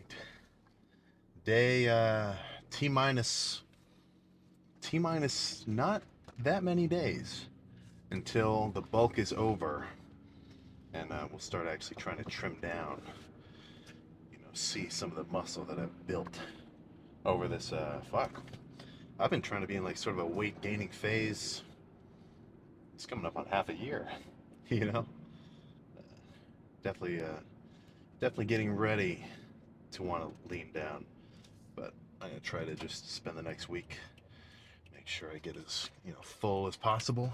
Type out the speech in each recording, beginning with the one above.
right. Day T minus not that many days until the bulk is over, and we'll start actually trying to trim down. See some of the muscle that I've built over this. Fuck. I've been trying to be in like sort of a weight gaining phase. It's coming up on half a year. you know, definitely, definitely getting ready to want to lean down. But I'm gonna try to just spend the next week, make sure I get as full as possible.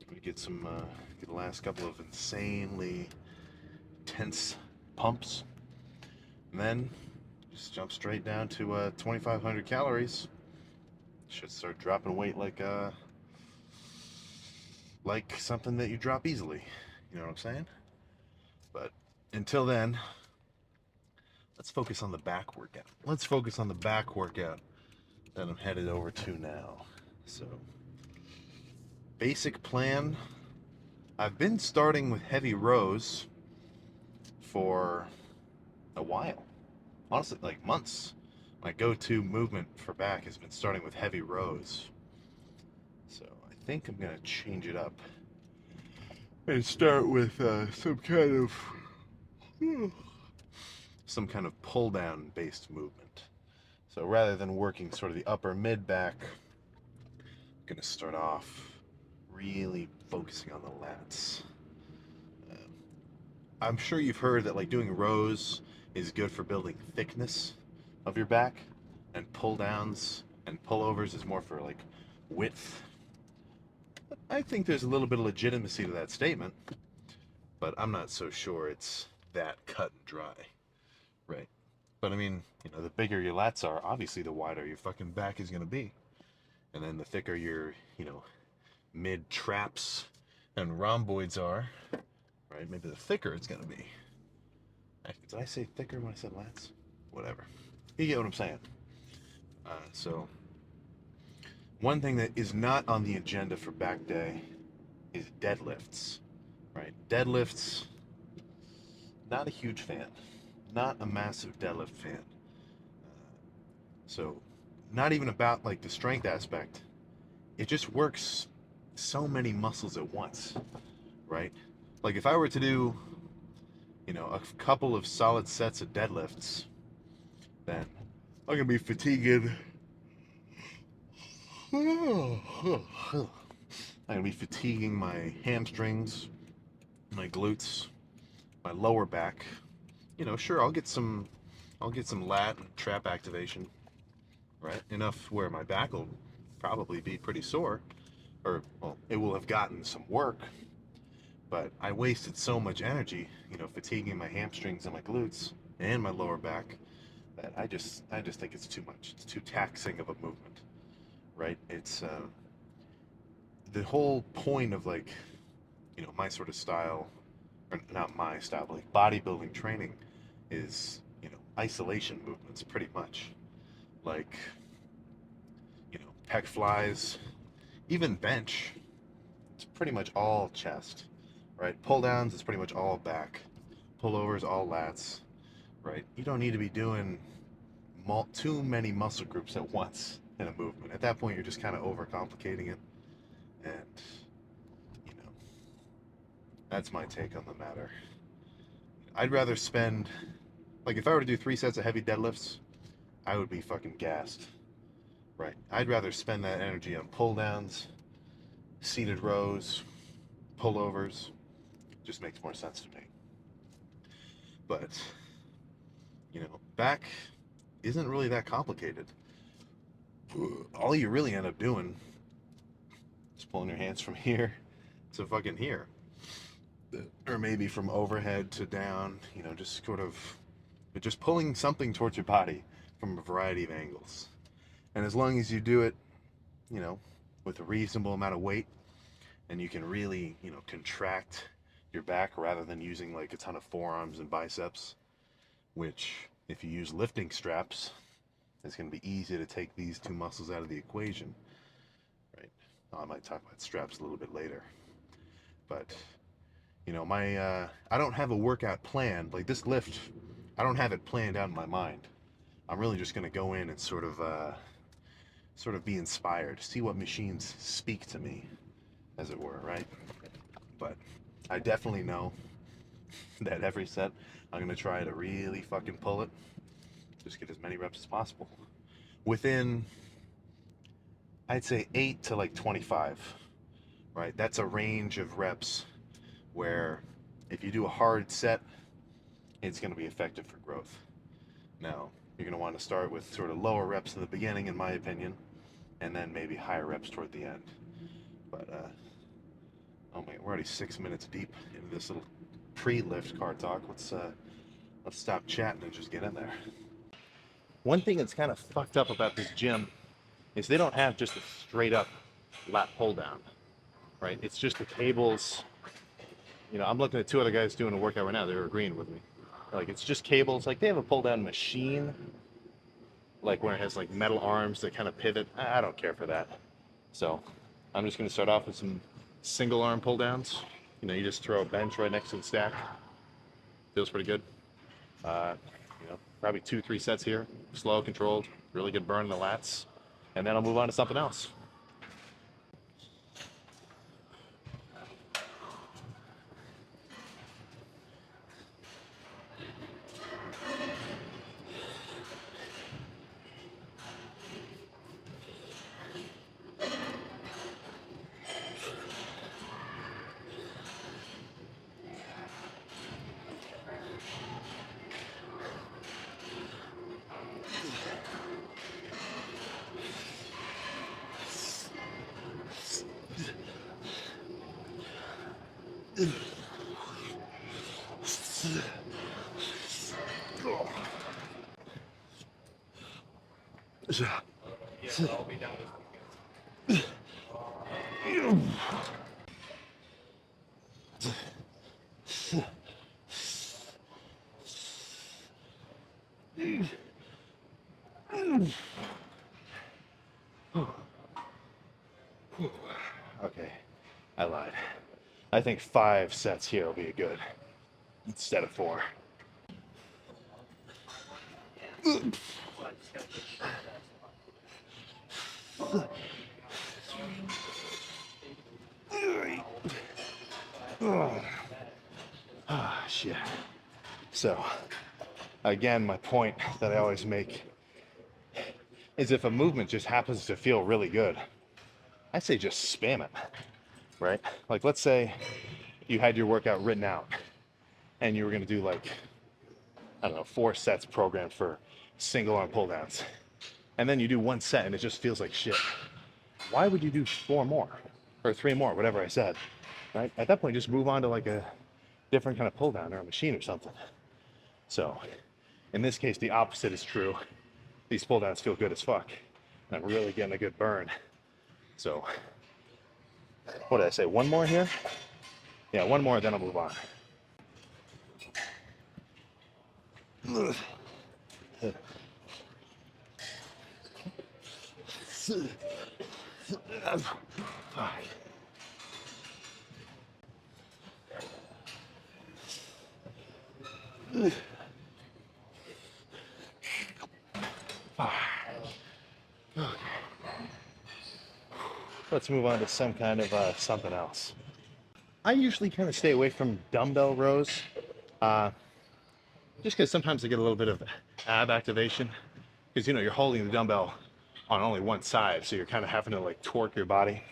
We get get the last couple of insanely tense pumps, and then just jump straight down to 2,500 calories. Should start dropping weight like something that you drop easily. You know what I'm saying? But until then, let's focus on the back workout. Let's focus on the back workout that I'm headed over to now. So, basic plan. I've been starting with heavy rows for a while. Honestly, like months. My go-to movement for back has been starting with heavy rows. So I think I'm gonna change it up and start with some kind of pull down based movement. So rather than working sort of the upper mid back, I'm gonna start off really focusing on the lats. Um, I'm sure you've heard that like doing rows is good for building thickness of your back, and pull downs and pullovers is more for like width. I think there's a little bit of legitimacy to that statement, but I'm not so sure it's that cut and dry, right? But I mean, the bigger your lats are, obviously the wider your fucking back is gonna be. And then the thicker your, mid traps and rhomboids are, right? Maybe the thicker it's gonna be. Did I say thicker when I said lats? Whatever. You get what I'm saying. So, one thing that is not on the agenda for back day is deadlifts, right? Deadlifts, not a huge fan. Not a massive deadlift fan. So, not even about like the strength aspect. It just works so many muscles at once, right? Like if I were to do, a couple of solid sets of deadlifts, then I'm gonna be fatigued. I'm gonna be fatiguing my hamstrings, my glutes, my lower back. Sure, I'll get some lat and trap activation, right? Enough where my back will probably be pretty sore, or well, it will have gotten some work. But I wasted so much energy, fatiguing my hamstrings and my glutes and my lower back that I just think it's too much. It's too taxing of a movement, right? It's the whole point of like, my sort of style, or not my style, but like bodybuilding training is, isolation movements pretty much. Like, pec flies, even bench, it's pretty much all chest, right? Pull downs, it's pretty much all back. Pullovers, all lats, right? You don't need to be doing too many muscle groups at once in a movement. At that point, you're just kind of overcomplicating it. And, you know, that's my take on the matter. I'd rather spend, like, if I were to do 3 sets of heavy deadlifts, I would be fucking gassed, right? I'd rather spend that energy on pull downs, seated rows, pullovers. Just makes more sense to me. But, back isn't really that complicated. All you really end up doing is pulling your hands from here to fucking here. Or maybe from overhead to down, just sort of just pulling something towards your body from a variety of angles. And as long as you do it, you know, with a reasonable amount of weight, and you can really, contract your back rather than using like a ton of forearms and biceps, which if you use lifting straps, it's going to be easy to take these two muscles out of the equation, right? I might talk about straps a little bit later, but my I don't have a workout plan. Like this lift I don't have it planned out in my mind. I'm really just going to go in and sort of be inspired, see what machines speak to me, as it were, right? But I definitely know that every set I'm going to try to really fucking pull it, just get as many reps as possible. Within, I'd say 8 to like 25, right? That's a range of reps where if you do a hard set, it's going to be effective for growth. Now, you're going to want to start with sort of lower reps in the beginning, in my opinion, and then maybe higher reps toward the end. But, oh my, we're already 6 minutes deep into this little pre-lift car talk. Let's stop chatting and just get in there. One thing that's kind of fucked up about this gym is they don't have just a straight up lat pull down, right? It's just the cables. You know, I'm looking at two other guys doing a workout right now. They're agreeing with me. Like, it's just cables. Like, they have a pull down machine, like where it has like metal arms that kind of pivot. I don't care for that. So I'm just going to start off with some single arm pull downs. You know, you just throw a bench right next to the stack. Feels pretty good. You know, probably 2-3 sets here. Slow, controlled, really good burn in the lats. And then I'll move on to something else. Okay, I lied. I think 5 sets here will be good instead of 4. Ah, shit. So, again, my point that I always make is if a movement just happens to feel really good, I say just spam it, right? Like, let's say you had your workout written out and you were going to do like, I don't know, 4 sets programmed for single arm pull downs. And then you do 1 set and it just feels like shit. Why would you do 4 more or 3 more, whatever I said, right? At that point, just move on to like a different kind of pull down or a machine or something. So in this case, the opposite is true. These pull downs feel good as fuck. And I'm really getting a good burn. So what did I say? 1 more here? Yeah, 1 more, then I'll move on. Let's move on to some kind of something else. I usually kind of stay away from dumbbell rows, just because sometimes I get a little bit of ab activation. Because you know you're holding the dumbbell on only one side, so you're kind of having to like torque your body.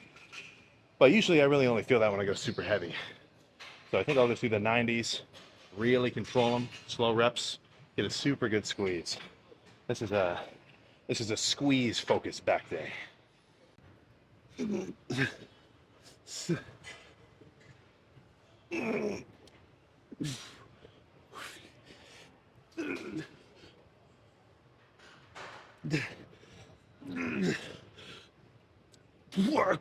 But usually I really only feel that when I go super heavy. So I think I'll just do the 90s, really control them, slow reps, get a super good squeeze. This is a squeeze focused back day. Work.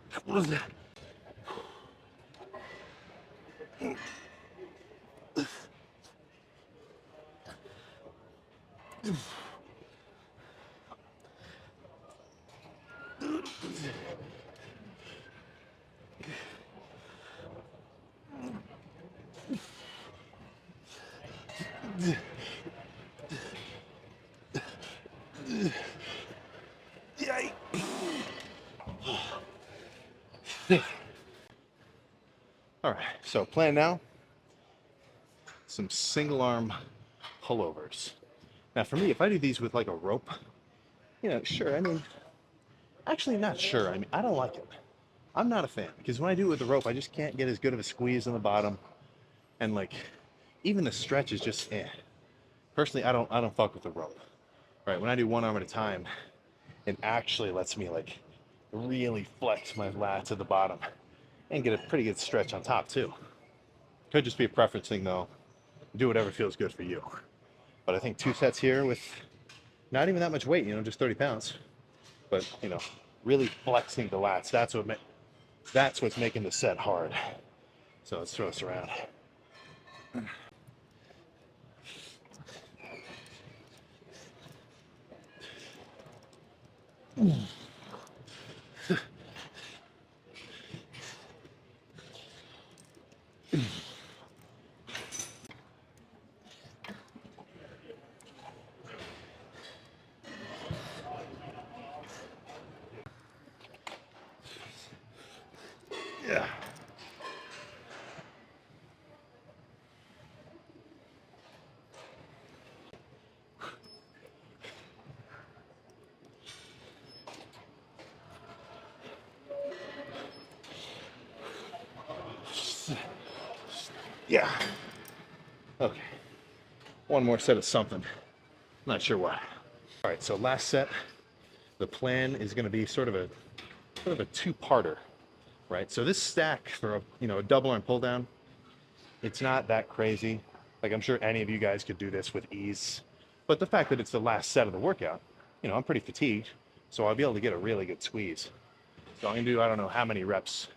Yay. All right, so plan now, some single arm pullovers. Now for me, if I do these with like a rope, sure, I mean, actually not sure. I mean, I don't like it. I'm not a fan because when I do it with the rope, I just can't get as good of a squeeze on the bottom, and like, even the stretch is just eh. Personally, I don't fuck with the rope. Right, when I do one arm at a time, it actually lets me like really flex my lats at the bottom and get a pretty good stretch on top too. Could just be a preference thing though. Do whatever feels good for you. But I think 2 sets here with not even that much weight, just 30 pounds. But really flexing the lats. That's what's making the set hard. So let's throw this around. Yeah. Yeah. Okay. One more set of something. Not sure what. All right, so last set. The plan is going to be sort of a two-parter, right? So this stack for a double arm pull down, it's not that crazy. Like I'm sure any of you guys could do this with ease. But the fact that it's the last set of the workout, I'm pretty fatigued, so I'll be able to get a really good squeeze. So I'm gonna do I don't know how many reps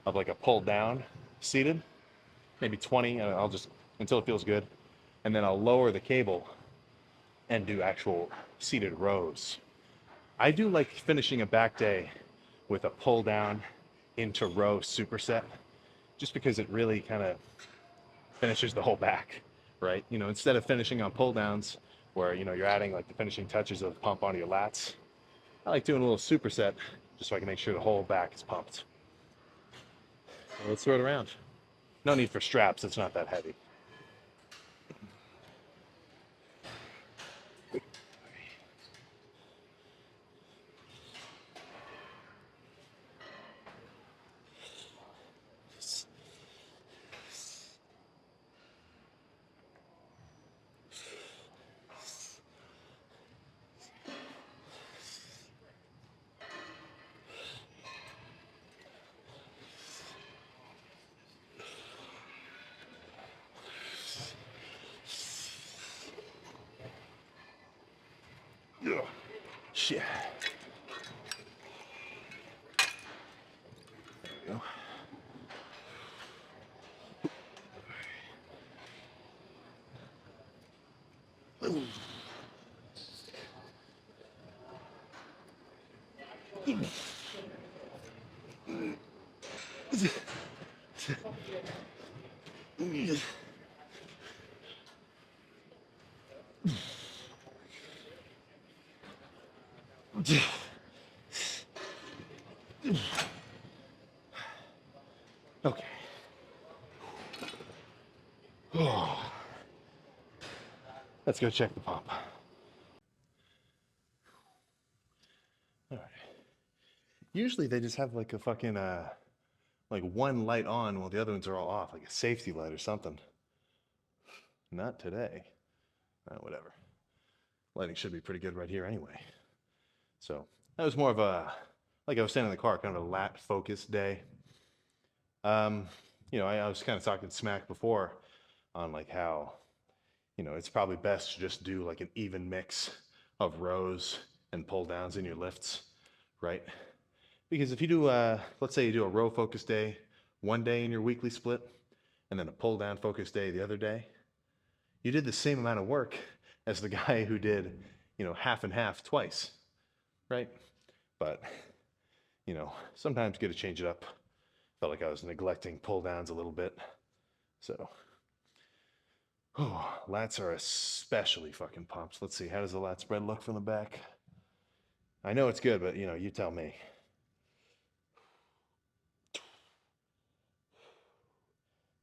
of like a pull down seated, maybe 20. I'll just until it feels good, and then I'll lower the cable and do actual seated rows. I do like finishing a back day with a pull down into row superset, just because it really kind of finishes the whole back, right? Instead of finishing on pull downs where you're adding like the finishing touches of pump onto your lats, I like doing a little superset just so I can make sure the whole back is pumped. So let's throw it around. No need for straps, it's not that heavy. Ugh. Shit. There we go. Okay. Oh. Let's go check the pump. All right. Usually they just have like a fucking like one light on while the other ones are all off, like a safety light or something. Not today. Whatever. Lighting should be pretty good right here anyway. So that was more of like I was saying in the car, kind of a lat focused day. I was kind of talking smack before on like how, it's probably best to just do like an even mix of rows and pull downs in your lifts, right? Because if you do, let's say you do a row focus day one day in your weekly split, and then a pull down focus day the other day, you did the same amount of work as the guy who did, half and half twice, right? But, sometimes you got to change it up. Felt like I was neglecting pull downs a little bit. So, lats are especially fucking pumped. Let's see, how does the lat spread look from the back? I know it's good, but you tell me.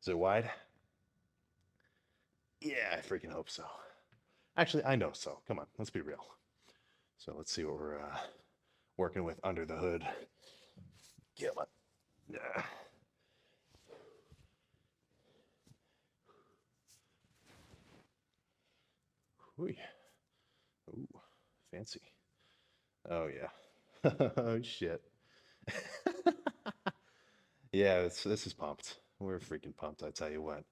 Is it wide? Yeah, I freaking hope so. Actually, I know so. Come on, let's be real. So let's see what we're working with under the hood. Come on. Yeah. Ooh, ooh, fancy. Oh yeah. Oh shit. Yeah, this is pumped. We're freaking pumped, I tell you what.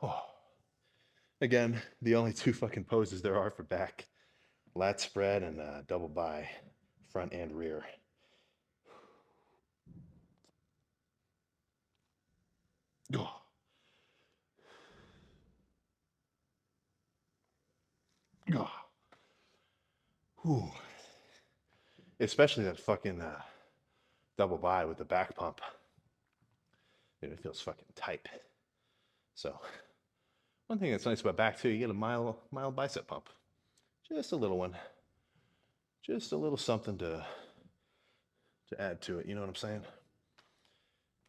Oh. Again, the only two fucking poses there are for back. Lat spread and double by, front and rear. Oh. Oh. Whew. Especially that fucking double by with the back pump. Dude, it feels fucking tight. So, one thing that's nice about back too, you get a mild bicep pump. Just a little one. Just a little something to add to it. You know what I'm saying?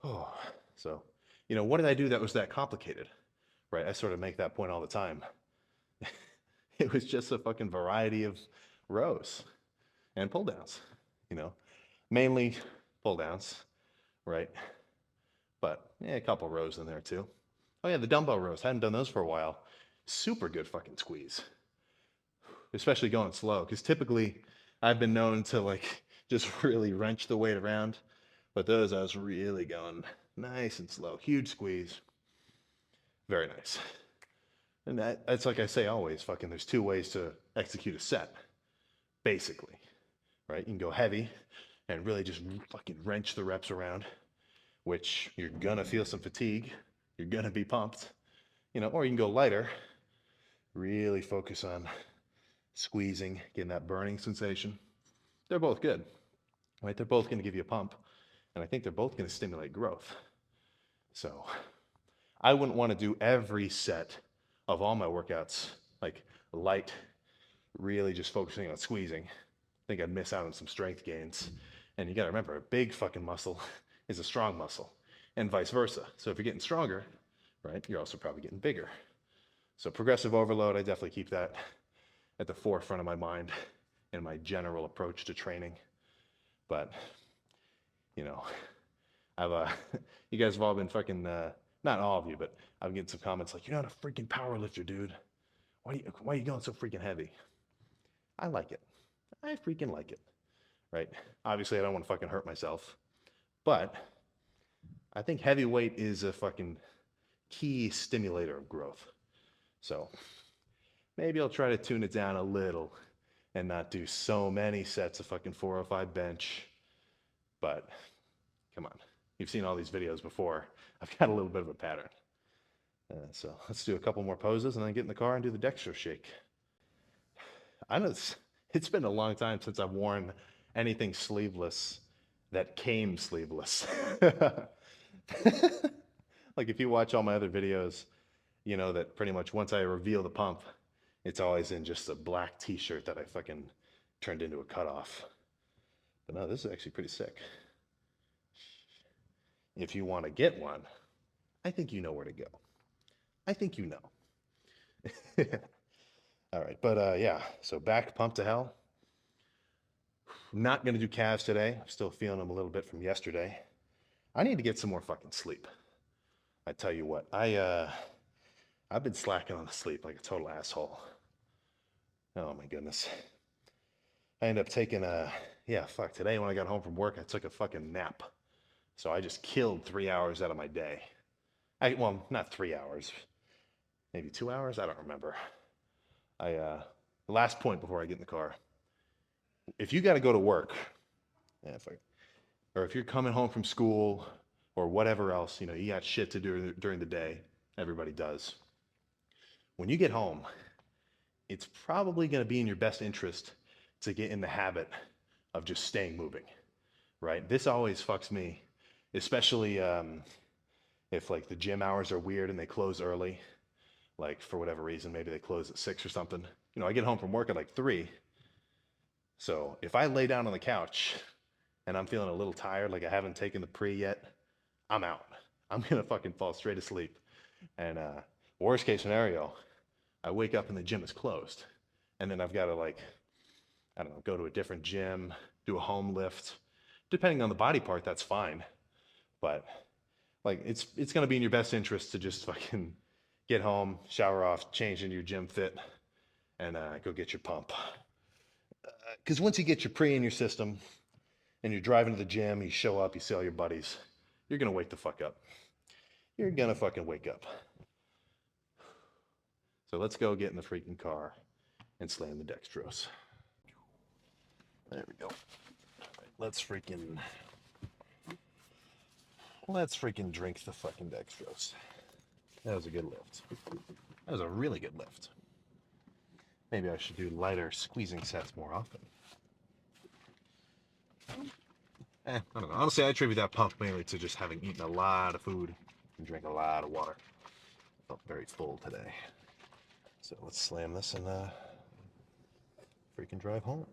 Oh, so, what did I do that was that complicated? Right? I sort of make that point all the time. It was just a fucking variety of rows and pull downs, you know, mainly pull downs, right? But yeah, a couple rows in there too. Oh yeah, the dumbbell rows. Hadn't done those for a while. Super good fucking squeeze, especially going slow. Because typically I've been known to like just really wrench the weight around, but those I was really going nice and slow. Huge squeeze. Very nice. And that's like I say always, fucking there's two ways to execute a set, basically. Right? You can go heavy and really just fucking wrench the reps around, which you're gonna feel some fatigue. You're gonna be pumped, or you can go lighter, really focus on squeezing, getting that burning sensation. They're both good, right? They're both gonna give you a pump, and I think they're both gonna stimulate growth. So I wouldn't wanna do every set of all my workouts like light, really just focusing on squeezing. I think I'd miss out on some strength gains. And you gotta remember, a big fucking muscle is a strong muscle, and vice versa. So if you're getting stronger, right, you're also probably getting bigger. So progressive overload, I definitely keep that at the forefront of my mind in my general approach to training. But, you know, I've you guys have all been fucking not all of you, but I'm getting some comments like, "You're not a freaking power lifter, dude. Why are you going so freaking heavy?" I like it. I freaking like it. Right? Obviously, I don't want to fucking hurt myself, but I think heavyweight is a fucking key stimulator of growth. So maybe I'll try to tune it down a little and not do so many sets of fucking 405 bench. But come on, you've seen all these videos before. I've got a little bit of a pattern. So let's do a couple more poses and then get in the car and do the dextro shake. I know it's been a long time since I've worn anything sleeveless that came sleeveless. Like if you watch all my other videos, you know that pretty much once I reveal the pump, it's always in just a black t-shirt that I fucking turned into a cutoff. But no, this is actually pretty sick. If you want to get one, I think you know where to go. I think you know. All right, but yeah, so back pump to hell. I'm not gonna do calves today. I'm still feeling them a little bit from yesterday. I need to get some more fucking sleep. I tell you what, I've been slacking on the sleep like a total asshole. Oh my goodness. I ended up taking yeah, fuck, today when I got home from work, I took a fucking nap. So I just killed 3 hours out of my day. Well, not 3 hours, maybe 2 hours. I don't remember. The last point before I get in the car. If you got to go to work, yeah, or if you're coming home from school or whatever else, you got shit to do during the day. Everybody does. When you get home, it's probably going to be in your best interest to get in the habit of just staying moving, right? This always fucks me, especially if like the gym hours are weird and they close early, like for whatever reason, maybe they close at 6 or something. You know, I get home from work at like 3. So if I lay down on the couch and I'm feeling a little tired, like I haven't taken the pre yet, I'm out. I'm gonna fucking fall straight asleep. And worst case scenario, I wake up and the gym is closed. And then I've got to like, I don't know, go to a different gym, do a home lift. Depending on the body part, that's fine. But like it's gonna be in your best interest to just fucking get home, shower off, change into your gym fit, and go get your pump. Because once you get your pre in your system and you're driving to the gym, you show up, you see all your buddies, you're gonna wake the fuck up. You're gonna fucking wake up. So let's go get in the freaking car and slam the dextrose. There we go. All right, let's freaking drink the fucking dextrose. That was a good lift. That was a really good lift. Maybe I should do lighter squeezing sets more often. I don't know. Honestly, I attribute that pump mainly to just having eaten a lot of food and drank a lot of water. Felt very full today. So let's slam this and freaking drive home.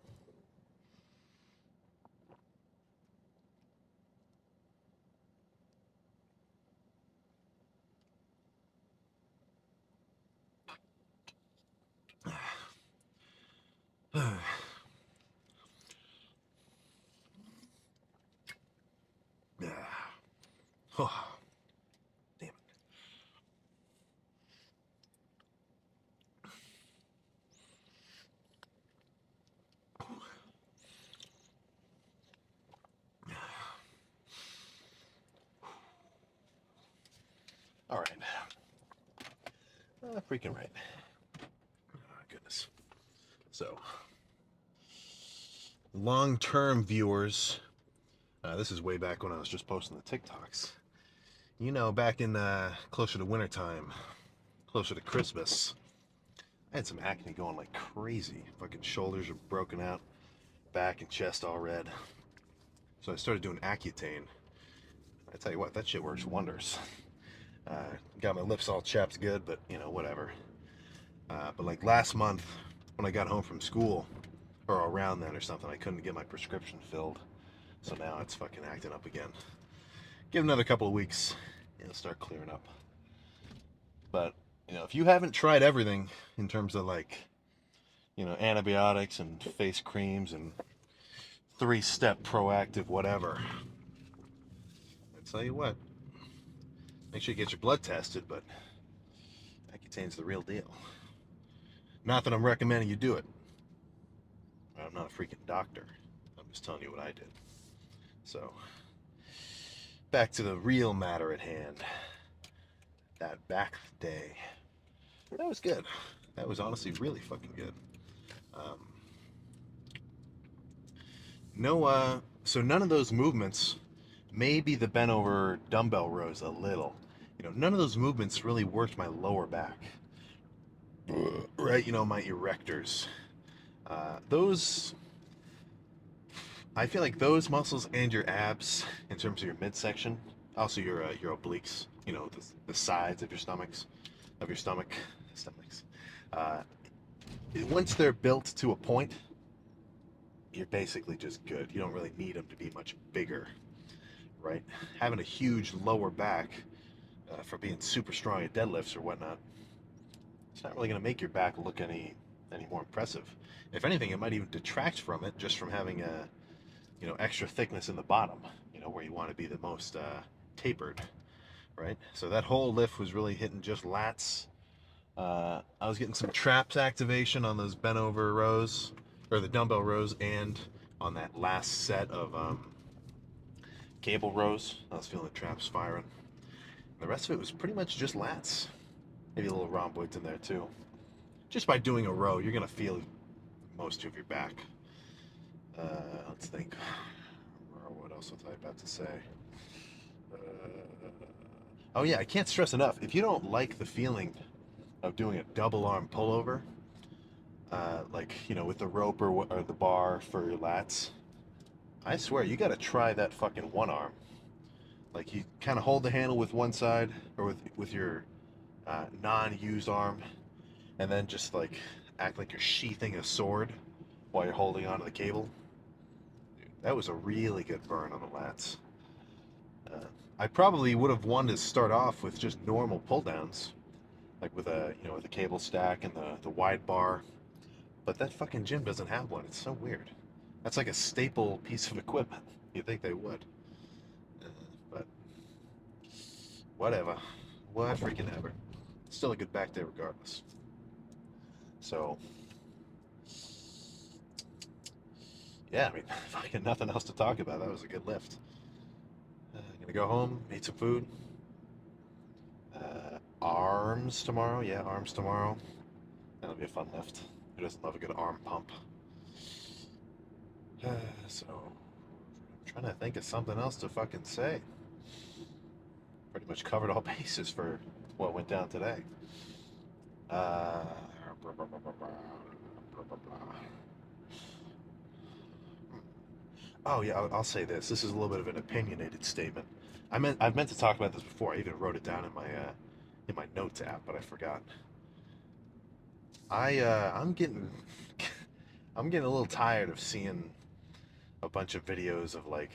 Oh, damn it. All right. Freaking right. Oh, goodness. So, long-term viewers, this is way back when I was just posting the TikToks. You know, back in closer to wintertime, closer to Christmas, I had some acne going like crazy. Fucking shoulders are broken out, back and chest all red. So I started doing Accutane. I tell you what, that shit works wonders. Got my lips all chapped good, but you know, whatever. But like last month, when I got home from school, or around then or something, I couldn't get my prescription filled. So now it's fucking acting up again. Give it another couple of weeks, it'll start clearing up. But, you know, if you haven't tried everything in terms of like, you know, antibiotics and face creams and 3-step proactive whatever, I tell you what, make sure you get your blood tested, but Accutane's the real deal. Not that I'm recommending you do it. I'm not a freaking doctor. I'm just telling you what I did. So, back to the real matter at hand. That back day. That was good. That was honestly really fucking good. So none of those movements, maybe the bent over dumbbell rows a little. You know, none of those movements really worked my lower back. Right, you know, my erectors. Those, I feel like those muscles and your abs, in terms of your midsection, also your obliques, you know, the sides of your stomach, stomachs. Uh, Once they're built to a point, you're basically just good. You don't really need them to be much bigger, right? Having a huge lower back for being super strong at deadlifts or whatnot, it's not really going to make your back look any more impressive. If anything, it might even detract from it just from having a, you know, extra thickness in the bottom, you know, where you want to be the most tapered, right? So that whole lift was really hitting just lats. I was getting some traps activation on those bent over rows, or the dumbbell rows, and on that last set of cable rows. I was feeling the traps firing. The rest of it was pretty much just lats. Maybe a little rhomboids in there too. Just by doing a row, you're gonna feel most of your back. Let's think. What else was I about to say? Oh yeah, I can't stress enough. If you don't like the feeling of doing a double arm pullover, like, you know, with the rope or the bar for your lats, I swear, you gotta try that fucking one arm. Like you kind of hold the handle with one side or with your non-used arm, and then just like act like you're sheathing a sword while you're holding onto the cable. Dude, that was a really good burn on the lats. Uh, I probably would have wanted to start off with just normal pull downs, like with a with a cable stack and the wide bar. But that fucking gym doesn't have one. It's so weird. That's like a staple piece of equipment. You'd think they would, but whatever. What freaking ever. Still a good back day regardless. So yeah, I mean, fucking nothing else to talk about. That was a good lift. Gonna go home, eat some food. Arms tomorrow. Yeah, arms tomorrow. That'll be a fun lift. Who doesn't love a good arm pump? So, I'm trying to think of something else to fucking say. Pretty much covered all bases for what went down today. Uh, oh yeah, I'll say this. This is a little bit of an opinionated statement. I've meant to talk about this before. I even wrote it down in my notes app, but I forgot. I'm getting I'm getting a little tired of seeing a bunch of videos of like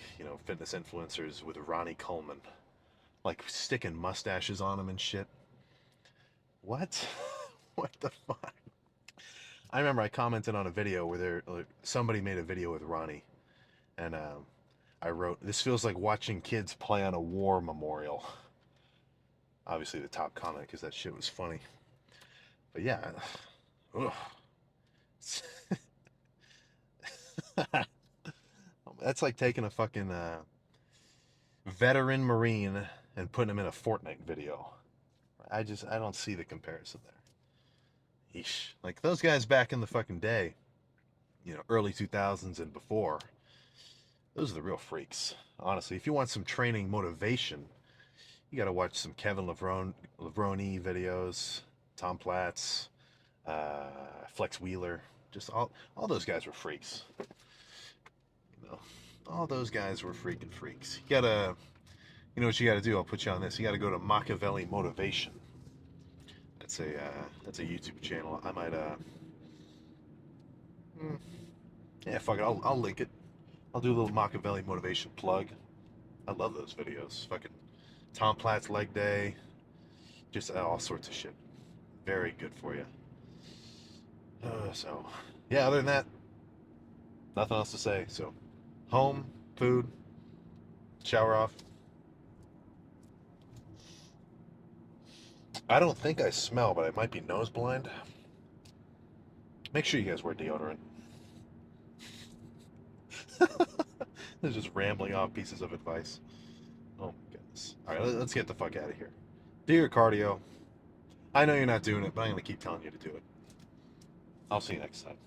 fitness influencers with Ronnie Coleman, like sticking mustaches on them and shit. What? What the fuck? I remember I commented on a video where somebody made a video with Ronnie, and I wrote, "This feels like watching kids play on a war memorial." Obviously, the top comment because that shit was funny. But yeah, ugh. That's like taking a fucking veteran Marine and putting him in a Fortnite video. I don't see the comparison there. Yeesh. Like those guys back in the fucking day, early 2000s and before, those are the real freaks. Honestly, if you want some training motivation, you got to watch some Kevin Levrone videos, Tom Platz, Flex Wheeler. Just all those guys were freaks. You know, all those guys were freaking freaks. What you gotta do? I'll put you on this. You gotta go to Machiavelli Motivation. That's a YouTube channel. I might hmm, yeah, fuck it. I'll link it. I'll do a little Machiavelli Motivation plug. I love those videos. Fucking Tom Platz leg day, just all sorts of shit. Very good for you. So yeah. Other than that, nothing else to say. So home, food, shower off. I don't think I smell, but I might be nose blind. Make sure you guys wear deodorant. There's just rambling off pieces of advice. Oh my goodness. All right, let's get the fuck out of here. Do your cardio. I know you're not doing it, but I'm going to keep telling you to do it. I'll see you next time.